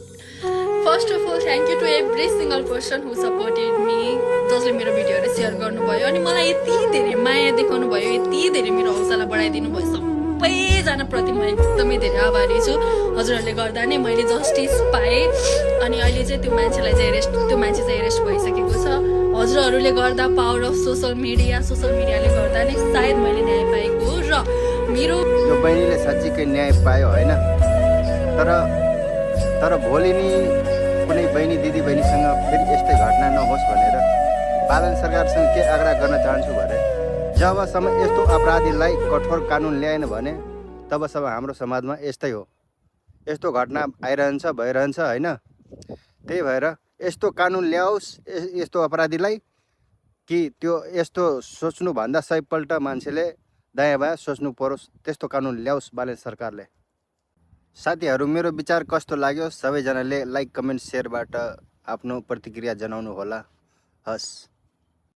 First of all thank you to every single person who supported me, जसले मेरो भिडियोहरू share गर्नुभयो अनि मलाई यति धेरै माया देखाउनु भयो, यति धेरै मेरो हौसला बढाइदिनु भयो। सबैजनाप्रति म एकदमै धेरै आभारी छु। हजुरहरूले गर्दा नै मैले जस्टिस पाएँ अनि अहिले चाहिँ त्यो मान्छे चाहिँ एरेस्ट भइसकेको छ। हजुरहरूले गर्दा पावर अफ सोसल मिडियाले गर्दा नै सायद मैले न्याय पाएको हो र मेरो यो बहिनीले साँच्चीकै न्याय पायो होइन। तर भोलि नि कुनै बहिनी दिदीबहिनीसँग फेरि यस्तै घटना नहोस् भनेर बालन सरकारसँग के आग्रह गर्न चाहन्छु भने जबसम्म यस्तो अपराधीलाई कठोर कानुन ल्याएन भने तबसम्म हाम्रो समाजमा यस्तै हो, यस्तो घटना आइरहन्छ भइरहन्छ होइन। त्यही भएर यस्तो कानुन ल्याओस् यस्तो अपराधीलाई कि त्यो यस्तो सोच्नुभन्दा 100पल्ट मान्छेले दायाँ बायाँ सोच्नु परोस्, त्यस्तो कानुन ल्याओस् बालन सरकारले। साथीहरू, मेरो विचार कस्तो लाग्यो सबैजनाले लाइक कमेन्ट सेयरबाट आफ्नो प्रतिक्रिया जनाउनु होला। हस्।